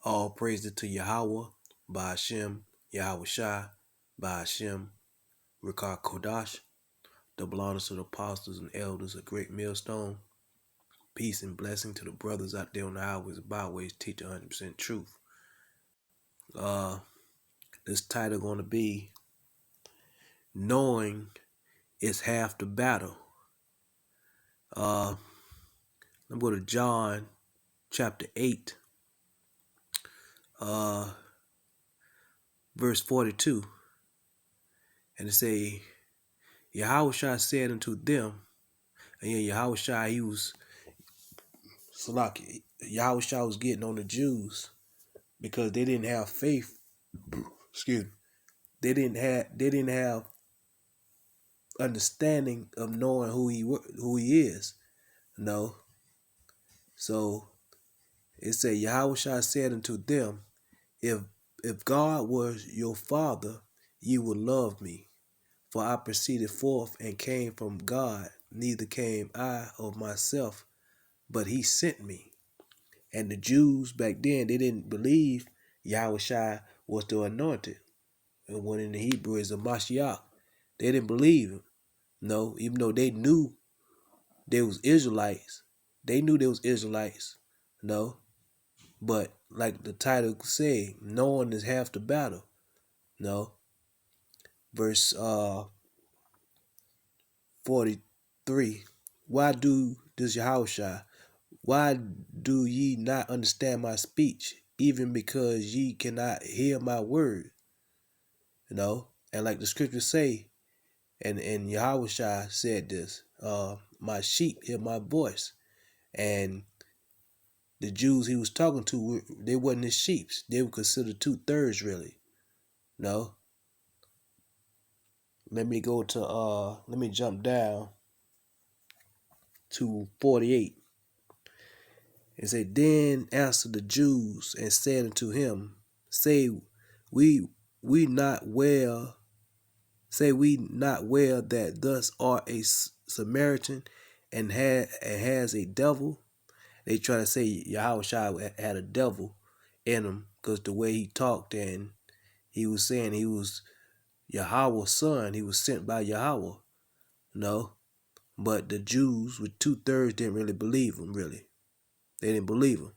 All praises to Yahweh, by Hashem, Yahweh Shai, by Hashem, Rikar Kodash, double honors to the apostles and elders, a great millstone. Peace and blessing to the brothers out there on the highways and byways, teach 100% truth. This title going to be Knowing is Half the Battle. I'm going to John chapter 8, verse 42. And it say, Yahweh Shai said unto them, and Yahweh Shai, Yahweh Shai was getting on the Jews because they didn't have faith. Excuse me. They didn't have understanding of knowing who he is. No. So it said Yahweh Shai said unto them, if God was your father, ye would love me. For I proceeded forth and came from God, neither came I of myself, but he sent me. And the Jews back then, they didn't believe Yahweh Shai was the anointed. And when in the Hebrew is a Mashiach. They didn't believe him. No, even though they knew there was Israelites. They knew there was Israelites. No. But like the title say, knowing is half the battle. No. Verse 43. Why does Yahushua? Why do ye not understand my speech, even because ye cannot hear my word? And like the scriptures say, and Yahushua said this, my sheep hear my voice. And the Jews he was talking to, they wasn't his sheep. They were considered 2/3 really. No. Let me jump down to 48. It said, Then answered the Jews and said unto him, Say we not well that thus art a Samaritan and has a devil? They try to say Yahweh Shai had a devil in him because the way he talked, and he was saying he was Yahweh's son. He was sent by Yahweh. No. But the Jews with 2/3 didn't really believe him, really. They didn't believe him.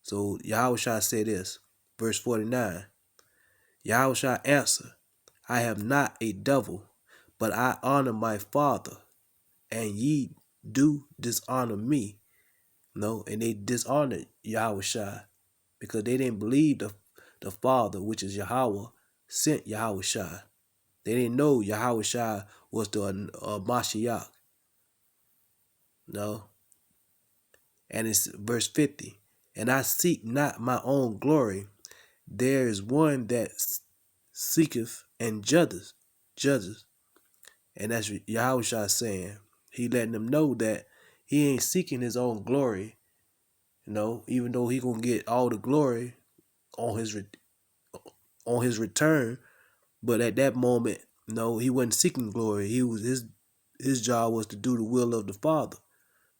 So Yahweh Shai said this, verse 49. Yahweh Shai answered, I have not a devil, but I honor my Father, and ye do dishonor me. No, and they dishonored Yahweh Shai because they didn't believe the Father, which is Yahweh, sent Yahweh Shai. They didn't know Yahweh Shai was the Mashiach. No. And it's verse 50. And I seek not my own glory. There is one that seeketh and judges. And that's Yahweh Shai saying. He letting them know that he ain't seeking his own glory. Even though he gonna get all the glory on his return. But at that moment, no, he wasn't seeking glory. He was his job was to do the will of the Father.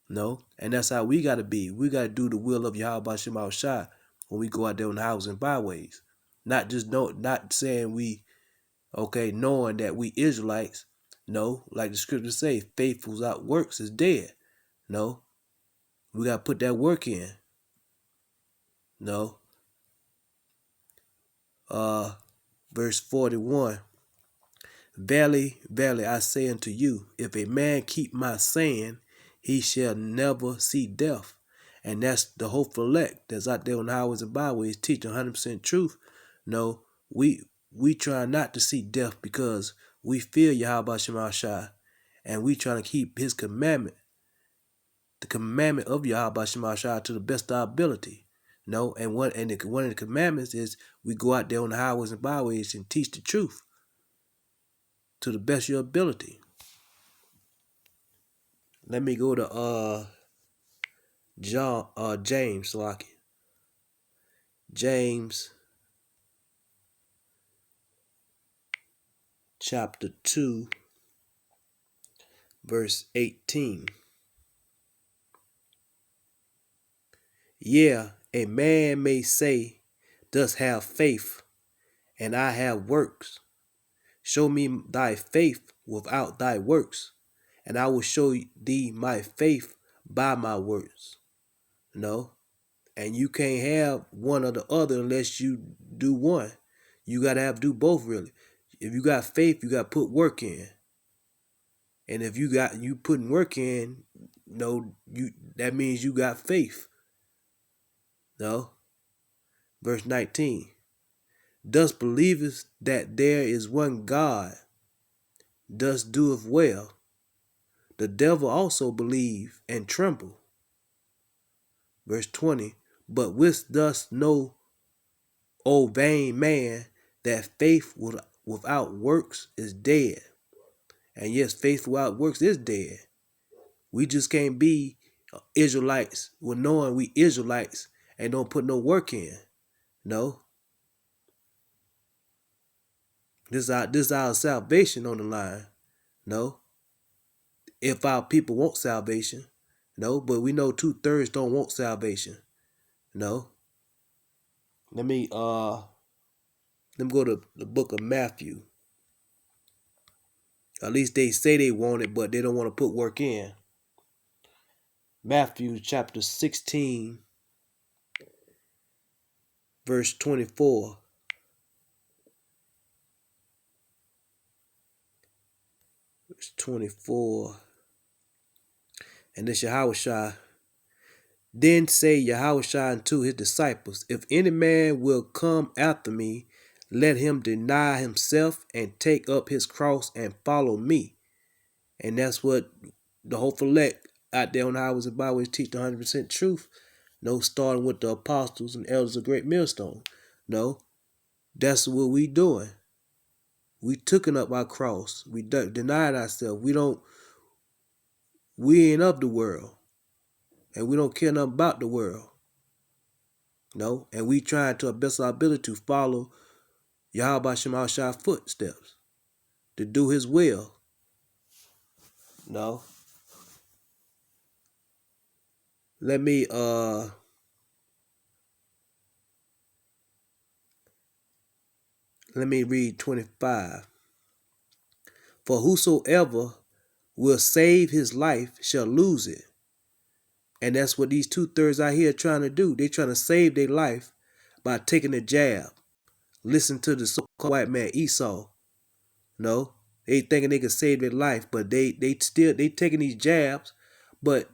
No, and that's how we gotta be. We gotta do the will of Yahweh Shem Shai when we go out there on the highways and byways. Not saying we knowing that we Israelites. No, like the scriptures say, faith without works is dead. No, we gotta put that work in. No. Verse 41. Verily, verily, I say unto you, if a man keep my saying, he shall never see death. And that's the hopeful elect that's out there on the highways and byways teaching 100% truth. No, we try not to see death because we fear Yahweh Shema Shai, and we trying to keep his commandment, the commandment of Yahweh Shema Shai, to the best of our ability. No, and one of the commandments is we go out there on the highways and byways and teach the truth to the best of your ability. Let me go to James, James chapter 2, verse 18. Yeah, a man may say dost have faith, and I have works. Show me thy faith without thy works, and I will show thee my faith by my works. No, and you can't have one or the other unless you do one. You gotta have do both really. If you got faith, you gotta put work in. And if you putting work in, no, you that means you got faith. No. Verse 19. Thus believest that there is one God, thus doeth well. The devil also believe and tremble. Verse 20. But wouldst thus know, O vain man, that faith without works is dead. And yes, faith without works is dead. We just can't be Israelites with knowing we Israelites and don't put no work in. No. This is our salvation on the line. No. If our people want salvation. No, but we know 2/3 don't want salvation. No. Let me go to the book of Matthew. At least they say they want it, but they don't want to put work in. Matthew chapter 16, verse 24. Verse 24. And this Yahushua. Then say Yahushua unto his disciples, if any man will come after me, let him deny himself and take up his cross and follow me. And that's what the hopeful elect out there on the highways and byways teach the 100% truth. No, starting with the apostles and elders of Great Millstone. No, that's what we doing. We taking up our cross. We denied ourselves. We ain't of the world. And we don't care nothing about the world. No, and we trying to the best of our ability to follow Yahweh Shema Shai's footsteps, to do his will. No. Let me read 25. For whosoever will save his life shall lose it. And that's what these 2/3 out here trying to do. They trying to save their life by taking a jab. Listen to the so-called white man Esau. No, they thinking they can save their life, but they taking these jabs. But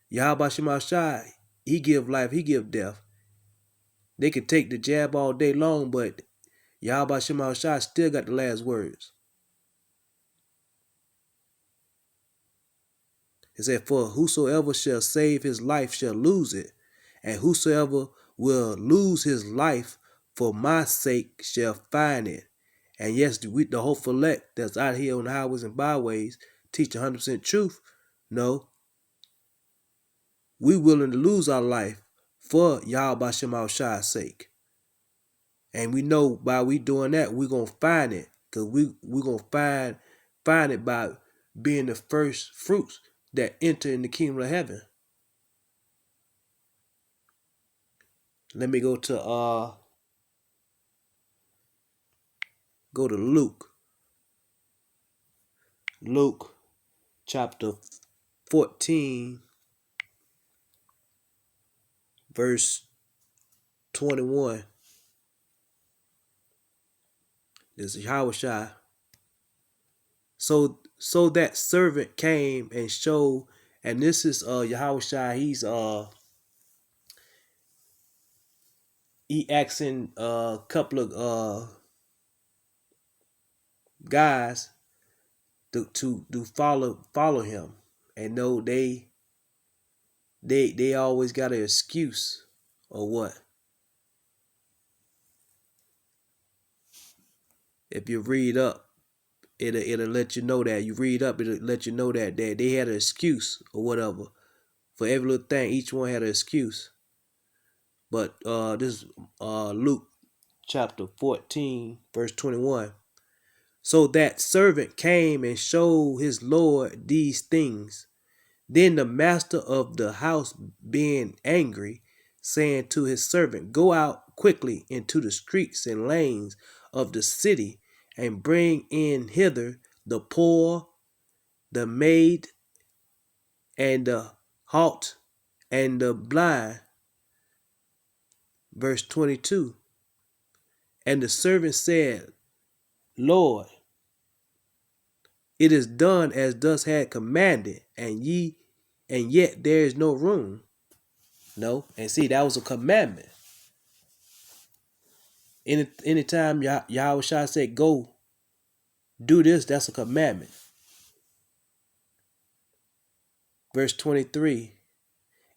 Yahweh Shema Shai, he give life, he give death. They could take the jab all day long, but Yahweh Shema Shai still got the last words. It said, for whosoever shall save his life shall lose it, and whosoever will lose his life for my sake shall find it. And yes, the hopeful elect that's out here on the highways and byways teach 100% truth. No, we willing to lose our life for Yahweh Shema Shai's sake. And we know by we doing that, we're going to find it. Because we're going to find it by being the first fruits that enter in the kingdom of heaven. Let me go to Luke. Luke chapter 14, verse 21. This is Yahushua. So that servant came and showed, and this is Yahushua. He asking a couple of guys to follow him, and no, they always got an excuse or what. If you read up, it'll let you know that. You read up, it'll let you know that they had an excuse or whatever. For every little thing, each one had an excuse. But this is Luke chapter 14, verse 21. So that servant came and showed his Lord these things. Then the master of the house, being angry, saying to his servant, go out quickly into the streets and lanes of the city, and bring in hither the poor, the maid, and the halt, and the blind. Verse 22. And the servant said, Lord, it is done as thus had commanded, and yet there is no room. No, and see, that was a commandment. Anytime Yahweh Shai said, go do this, that's a commandment. Verse 23.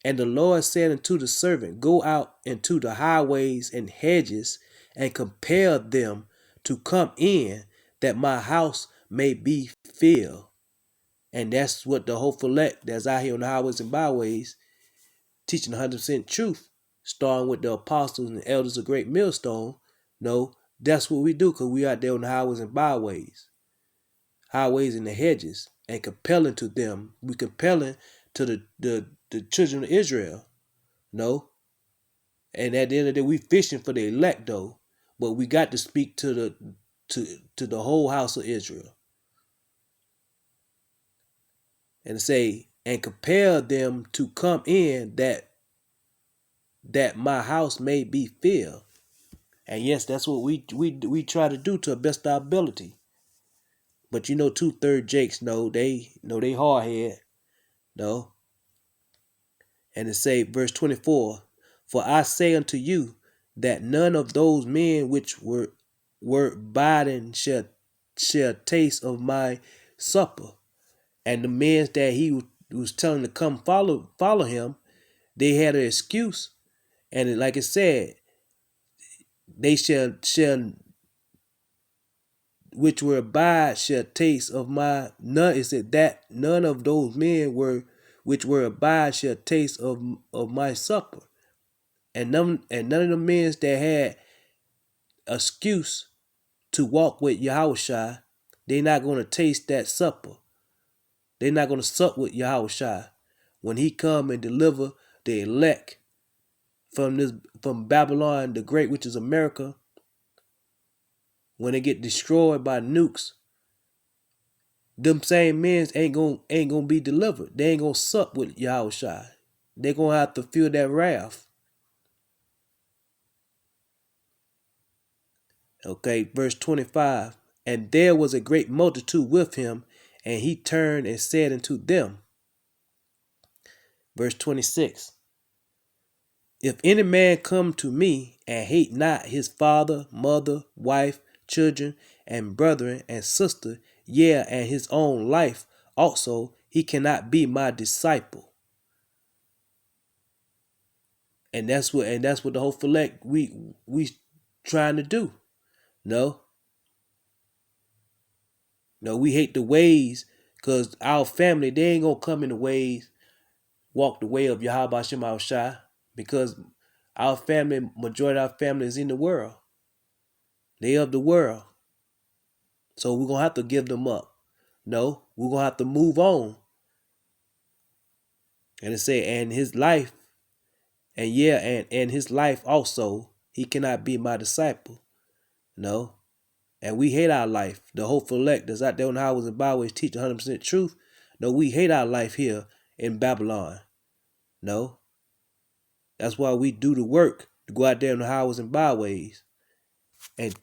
And the Lord said unto the servant, Go out into the highways and hedges, and compel them to come in, that my house may be filled. And that's what the hopeful elect that's out here on the highways and byways, teaching 100% truth, starting with the apostles and the elders of Great Millstone. No, that's what we do, because we out there on the highways and byways, highways and the hedges, and compelling to them. We compelling to the children of Israel. No. And at the end of the day, we fishing for the elect though. But we got to speak to the whole house of Israel. And say, and compel them to come in, that my house may be filled. And yes, that's what we try to do to the best of our ability. But 2/3 Jakes they hard head. No. And it say, verse 24, For I say unto you, that none of those men which were abiding shall taste of my supper. And the men that he was telling to come follow him, they had an excuse. And like it said, they shall which were abide shall taste of my none. It said that none of those men which were abide shall taste of my supper. And none of the men that had excuse to walk with Yahushua, they're not going to taste that supper. They're not going to sup with Yahushua when he come and deliver the elect from Babylon the Great, which is America. When they get destroyed by nukes, them same men ain't gonna be delivered. They ain't gonna sup with Yahushua. They're gonna have to feel that wrath. Okay, verse 25. And there was a great multitude with him, and he turned and said unto them, verse 26, If any man come to me and hate not his father, mother, wife, children, and brethren and sister, yea, and his own life also, he cannot be my disciple. And that's what the whole elect we trying to do. No, we hate the ways, because our family, they ain't gonna come in the ways, walk the way of Yahweh Shem Shai, because our family, majority of our family is in the world. They of the world. So we're gonna have to give them up. No, we're gonna have to move on. And it say, and his life, and yeah, and his life also, he cannot be my disciple. No. And we hate our life. The hopeful elect that's out there on the highways and byways teach 100% truth. No, we hate our life here in Babylon. No. That's why we do the work to go out there on the highways and byways and